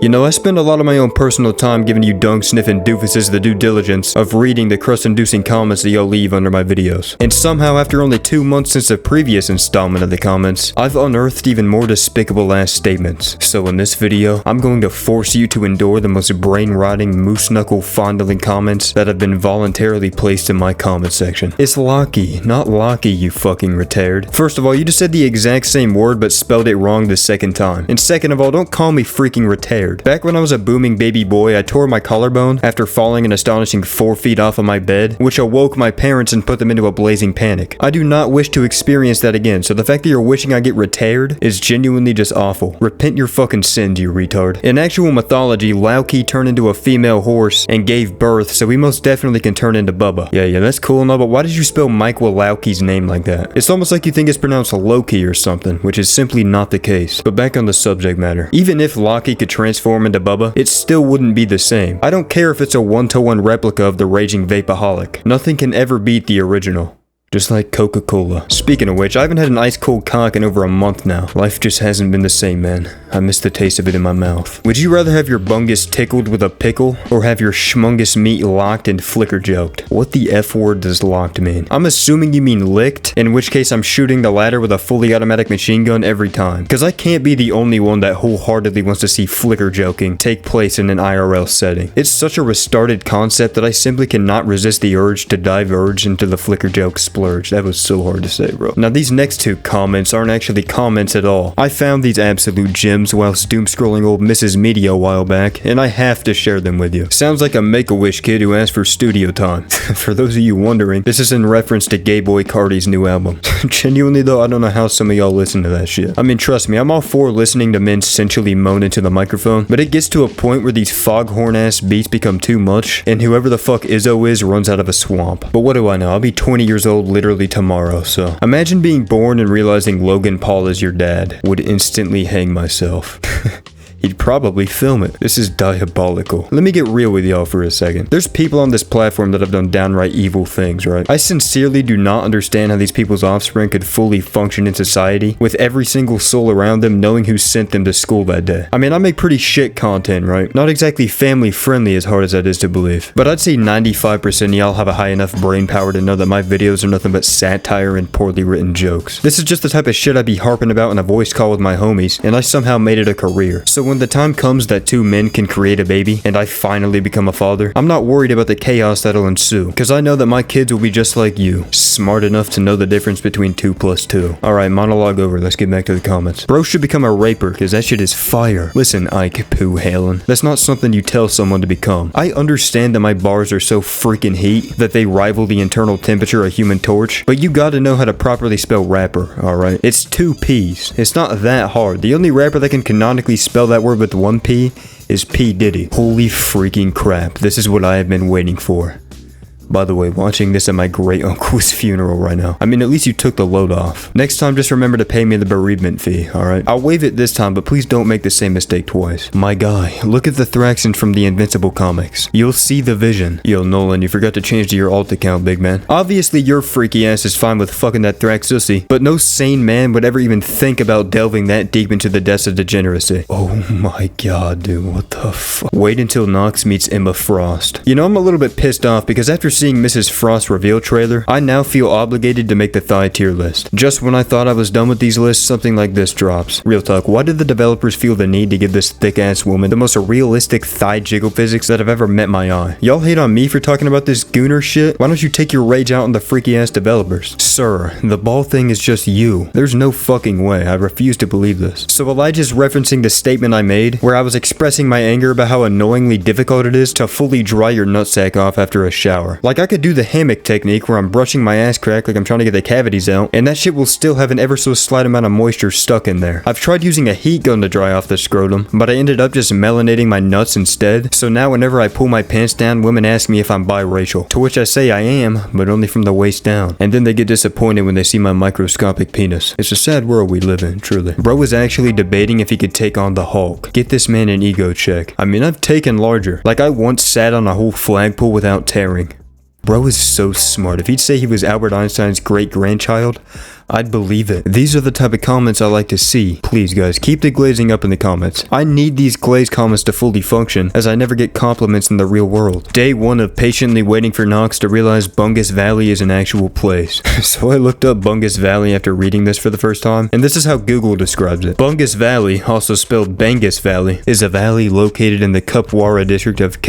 You know, I spend a lot of my own personal time giving you dung-sniffing doofuses the due diligence of reading the crust-inducing comments that y'all leave under my videos. And somehow, after only 2 months since the previous installment of the comments, I've unearthed even more despicable-ass statements. So in this video, I'm going to force you to endure the most brain-rotting, moose-knuckle-fondling comments that have been voluntarily placed in my comment section. It's Locky, not Locky, you fucking retard. First of all, you just said the exact same word but spelled it wrong the second time. And second of all, don't call me freaking retard. Back when I was a booming baby boy, I tore my collarbone after falling an astonishing 4 feet off of my bed, which awoke my parents and put them into a blazing panic. I do not wish to experience that again, so the fact that you're wishing I get retired is genuinely just awful. Repent your fucking sins, you retard. In actual mythology, Loki turned into a female horse and gave birth, so we most definitely can turn into Bubba. Yeah, that's cool and all, but why did you spell Mike Wazowski's name like that? It's almost like you think it's pronounced Loki or something, which is simply not the case. But back on the subject matter. Even if Loki could transform into Bubba, it still wouldn't be the same. I don't care if it's a 1-to-1 replica of the raging vapaholic. Nothing can ever beat the original. Just like Coca-Cola. Speaking of which, I haven't had an ice cold cock in over a month now. Life just hasn't been the same, man. I miss the taste of it in my mouth. Would you rather have your bungus tickled with a pickle, or have your schmungus meat locked and flicker joked? What the F word does locked mean? I'm assuming you mean licked, in which case I'm shooting the latter with a fully automatic machine gun every time. Cause I can't be the only one that wholeheartedly wants to see flicker joking take place in an IRL setting. It's such a restarted concept that I simply cannot resist the urge to diverge into the flicker joke splurge. That was so hard to say, bro. Now, these next two comments aren't actually comments at all. I found these absolute gems whilst doom-scrolling old Mrs. Media a while back, and I have to share them with you. Sounds like a Make-A-Wish kid who asked for studio time. For those of you wondering, this is in reference to Gay Boy Cardi's new album. Genuinely, though, I don't know how some of y'all listen to that shit. I mean, trust me, I'm all for listening to men sensually moan into the microphone, but it gets to a point where these foghorn-ass beats become too much, and whoever the fuck Izzo is runs out of a swamp. But what do I know? I'll be 20 years old literally tomorrow, so imagine being born and realizing Logan Paul is your dad. Would instantly hang myself. He'd probably film it. This is diabolical. Let me get real with y'all for a second. There's people on this platform that have done downright evil things, right? I sincerely do not understand how these people's offspring could fully function in society with every single soul around them knowing who sent them to school that day. I mean, I make pretty shit content, right? Not exactly family friendly as hard as that is to believe. But I'd say 95% of y'all have a high enough brain power to know that my videos are nothing but satire and poorly written jokes. This is just the type of shit I'd be harping about in a voice call with my homies, and I somehow made it a career. So when the time comes that 2 men can create a baby, and I finally become a father, I'm not worried about the chaos that'll ensue, cause I know that my kids will be just like you, smart enough to know the difference between 2 plus 2. Alright, monologue over, let's get back to the comments. Bro should become a raper, cause that shit is fire. Listen, Ike Pooh Halen, that's not something you tell someone to become. I understand that my bars are so freaking heat that they rival the internal temperature of Human Torch, but you gotta know how to properly spell rapper, alright? It's 2 P's. It's not that hard. The only rapper that can canonically spell that word with 1 P is P. Diddy. Holy freaking crap. This is what I have been waiting for. By the way, watching this at my great uncle's funeral right now. I mean, at least you took the load off. Next time, just remember to pay me the bereavement fee, alright? I'll waive it this time, but please don't make the same mistake twice. My guy, look at the Thraxon from the Invincible comics. You'll see the vision. Yo, Nolan, you forgot to change to your alt account, big man. Obviously, your freaky ass is fine with fucking that Thraxussy, but no sane man would ever even think about delving that deep into the depths of degeneracy. Oh my god, dude, what the fuck? Wait until Nox meets Emma Frost. You know, I'm a little bit pissed off because after seeing Mrs. Frost's reveal trailer, I now feel obligated to make the thigh tier list. Just when I thought I was done with these lists, something like this drops. Real talk, why did the developers feel the need to give this thick-ass woman the most realistic thigh jiggle physics that have ever met my eye? Y'all hate on me for talking about this gooner shit? Why don't you take your rage out on the freaky-ass developers? Sir, the ball thing is just you. There's no fucking way. I refuse to believe this. So Elijah's referencing the statement I made, where I was expressing my anger about how annoyingly difficult it is to fully dry your nutsack off after a shower. Like, I could do the hammock technique where I'm brushing my ass crack like I'm trying to get the cavities out, and that shit will still have an ever so slight amount of moisture stuck in there. I've tried using a heat gun to dry off the scrotum, but I ended up just melanating my nuts instead, so now whenever I pull my pants down, women ask me if I'm biracial, to which I say I am, but only from the waist down, and then they get disappointed when they see my microscopic penis. It's a sad world we live in, truly. Bro was actually debating if he could take on the Hulk. Get this man an ego check. I mean, I've taken larger. Like, I once sat on a whole flagpole without tearing. Bro is so smart. If he'd say he was Albert Einstein's great-grandchild, I'd believe it. These are the type of comments I like to see. Please guys, keep the glazing up in the comments. I need these glazed comments to fully function, as I never get compliments in the real world. Day 1 of patiently waiting for Nox to realize Bungus Valley is an actual place. So I looked up Bungus Valley after reading this for the first time, and this is how Google describes it. Bungus Valley, also spelled Bangus Valley, is a valley located in the Kupwara district of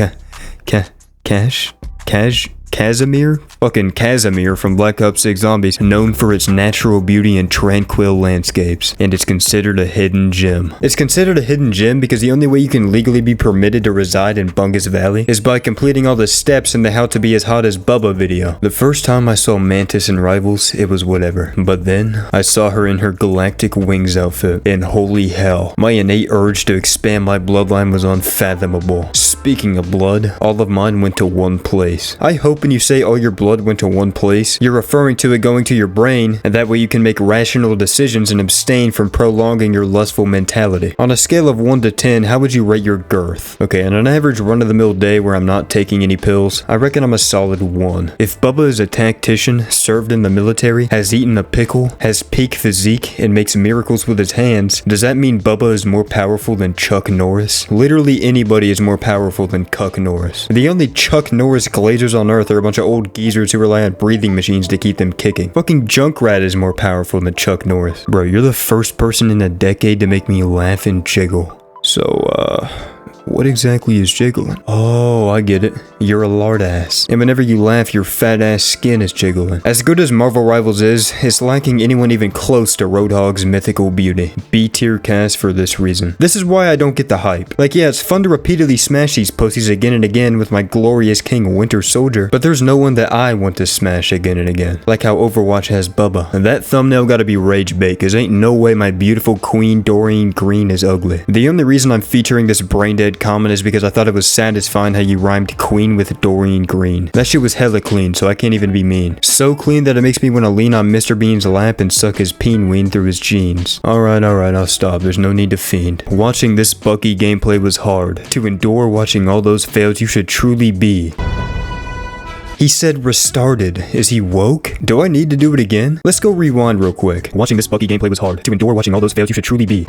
Casimir? Fucking Casimir from Black Ops 6 Zombies, known for its natural beauty and tranquil landscapes, and it's considered a hidden gem. It's considered a hidden gem because the only way you can legally be permitted to reside in Bungus Valley is by completing all the steps in the How to Be As Hot as Bubba video. The first time I saw Mantis in Rivals, it was whatever, but then I saw her in her Galactic Wings outfit, and holy hell, my innate urge to expand my bloodline was unfathomable. Speaking of blood, all of mine went to one place. I hope when you say all your blood went to one place, you're referring to it going to your brain, and that way you can make rational decisions and abstain from prolonging your lustful mentality. On a scale of 1 to 10, how would you rate your girth? Okay, on an average run-of-the-mill day where I'm not taking any pills, I reckon I'm a solid 1. If Bubba is a tactician, served in the military, has eaten a pickle, has peak physique, and makes miracles with his hands, does that mean Bubba is more powerful than Chuck Norris? Literally anybody is more powerful than Chuck Norris. The only Chuck Norris glazers on Earth are a bunch of old geezers who rely on breathing machines to keep them kicking. Fucking Junkrat is more powerful than Chuck Norris. Bro, you're the first person in a decade to make me laugh and jiggle. So, what exactly is jiggling? Oh, I get it. You're a lard ass. And whenever you laugh, your fat ass skin is jiggling. As good as Marvel Rivals is, it's lacking anyone even close to Roadhog's mythical beauty. B-tier cast for this reason. This is why I don't get the hype. Like, yeah, it's fun to repeatedly smash these pussies again and again with my glorious King Winter Soldier, but there's no one that I want to smash again and again. Like how Overwatch has Bubba. And that thumbnail gotta be rage bait, cause ain't no way my beautiful Queen Doreen Green is ugly. The only reason I'm featuring this brain dead comment is because I thought it was satisfying how you rhymed Queen with Doreen Green. That shit was hella clean, so I can't even be mean. So clean that it makes me want to lean on Mr. Bean's lap and suck his peen-ween through his jeans. Alright, I'll stop. There's no need to fiend. Watching this Bucky gameplay was hard. To endure watching all those fails, you should truly be. He said restarted. Is he woke? Do I need to do it again? Let's go rewind real quick. Watching this Bucky gameplay was hard. To endure watching all those fails, you should truly be.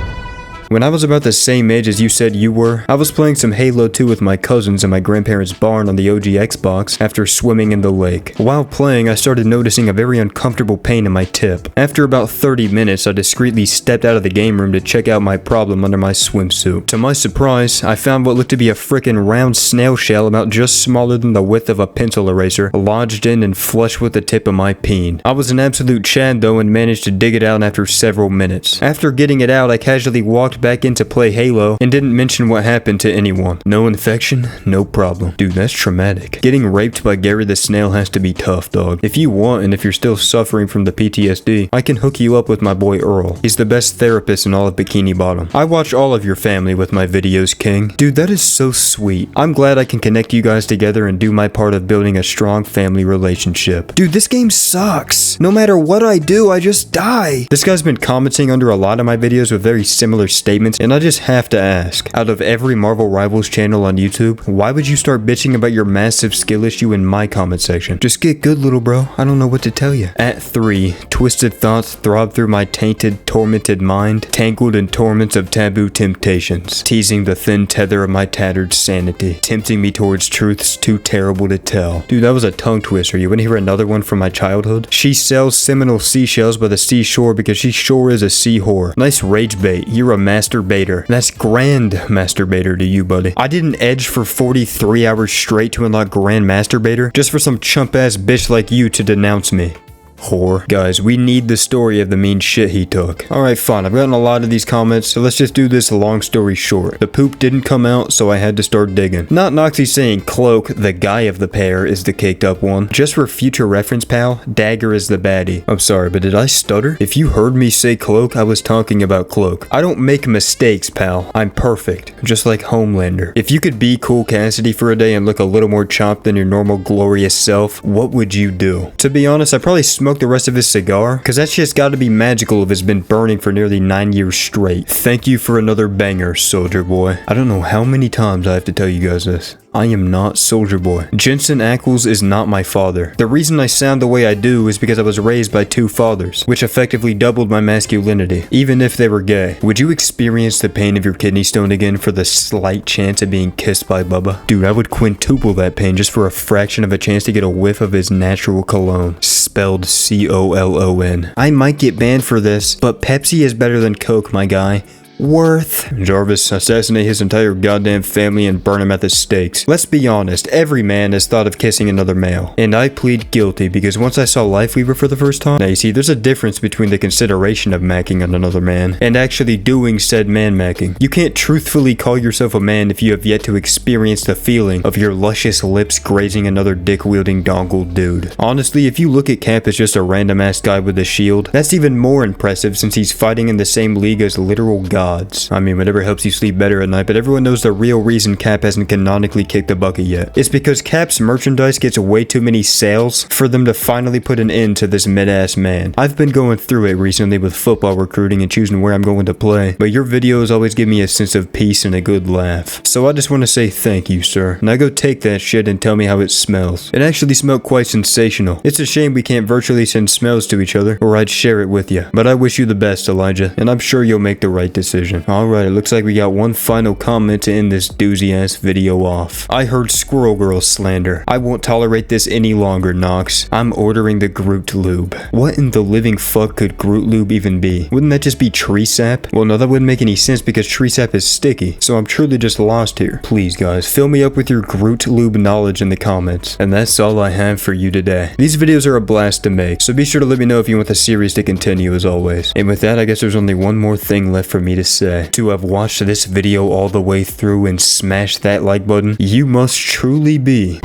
When I was about the same age as you said you were, I was playing some Halo 2 with my cousins in my grandparents' barn on the OG Xbox after swimming in the lake. While playing, I started noticing a very uncomfortable pain in my tip. After about 30 minutes, I discreetly stepped out of the game room to check out my problem under my swimsuit. To my surprise, I found what looked to be a frickin' round snail shell about just smaller than the width of a pencil eraser, lodged in and flush with the tip of my peen. I was an absolute chad though and managed to dig it out after several minutes. After getting it out, I casually walked back in to play Halo and didn't mention what happened to anyone. No infection, no problem. Dude, that's traumatic. Getting raped by Gary the Snail has to be tough, dog. If you want, and if you're still suffering from the PTSD, I can hook you up with my boy Earl. He's the best therapist in all of Bikini Bottom. I watch all of your family with my videos, King. Dude, that is so sweet. I'm glad I can connect you guys together and do my part of building a strong family relationship. Dude, this game sucks. No matter what I do, I just die. This guy's been commenting under a lot of my videos with very similar statements, and I just have to ask, out of every Marvel Rivals channel on YouTube, why would you start bitching about your massive skill issue in my comment section? Just get good, little bro. I don't know what to tell you. At 3, twisted thoughts throb through my tainted, tormented mind, tangled in torments of taboo temptations, teasing the thin tether of my tattered sanity, tempting me towards truths too terrible to tell. Dude, that was a tongue twister. You want to hear another one from my childhood? She sells Seminole seashells by the seashore because she sure is a sea whore. Nice rage bait. You're a masturbator. That's grand masturbator to you, buddy. I didn't edge for 43 hours straight to unlock grand masturbator just for some chump ass bitch like you to denounce me. Whore. Guys, we need the story of the mean shit he took. Alright, fine. I've gotten a lot of these comments, so let's just do this long story short. The poop didn't come out, so I had to start digging. Not Noxy saying Cloak, the guy of the pair, is the caked up one. Just for future reference, pal, Dagger is the baddie. I'm sorry, but did I stutter? If you heard me say Cloak, I was talking about Cloak. I don't make mistakes, pal. I'm perfect. Just like Homelander. If you could be Cool Cassidy for a day and look a little more chopped than your normal glorious self, what would you do? To be honest, I probably smoke the rest of his cigar, cause that shit's gotta be magical if it's been burning for nearly 9 years straight. Thank you for another banger, soldier boy. I don't know how many times I have to tell you guys this. I am not Soldier Boy. Jensen Ackles is not my father. The reason I sound the way I do is because I was raised by two fathers, which effectively doubled my masculinity, even if they were gay. Would you experience the pain of your kidney stone again for the slight chance of being kissed by Bubba? Dude, I would quintuple that pain just for a fraction of a chance to get a whiff of his natural cologne. Spelled C-O-L-O-N. I might get banned for this, but Pepsi is better than Coke, my guy. Worth. Jarvis, assassinate his entire goddamn family and burn him at the stakes. Let's be honest, every man has thought of kissing another male. And I plead guilty because once I saw Lifeweaver for the first time, now you see, there's a difference between the consideration of macking on another man and actually doing said man macking. You can't truthfully call yourself a man if you have yet to experience the feeling of your luscious lips grazing another dick-wielding dongle dude. Honestly, if you look at Cap as just a random ass guy with a shield, that's even more impressive since he's fighting in the same league as literal gods. I mean, whatever helps you sleep better at night, but everyone knows the real reason Cap hasn't canonically kicked the bucket yet. It's because Cap's merchandise gets way too many sales for them to finally put an end to this mid-ass man. I've been going through it recently with football recruiting and choosing where I'm going to play, but your videos always give me a sense of peace and a good laugh. So I just want to say thank you, sir. Now go take that shit and tell me how it smells. It actually smelled quite sensational. It's a shame we can't virtually send smells to each other, or I'd share it with you. But I wish you the best, Elijah, and I'm sure you'll make the right decision. Alright, it looks like we got one final comment to end this doozy ass video off. I heard Squirrel Girl slander. I won't tolerate this any longer, Nox. I'm ordering the Groot lube. What in the living fuck could Groot lube even be? Wouldn't that just be tree sap? Well, no, that wouldn't make any sense because tree sap is sticky, so I'm truly just lost here. Please guys, fill me up with your Groot lube knowledge in the comments. And that's all I have for you today. These videos are a blast to make, so be sure to let me know if you want the series to continue as always. And with that, I guess there's only one more thing left for me to say. To have watched this video all the way through and smashed that like button, you must truly be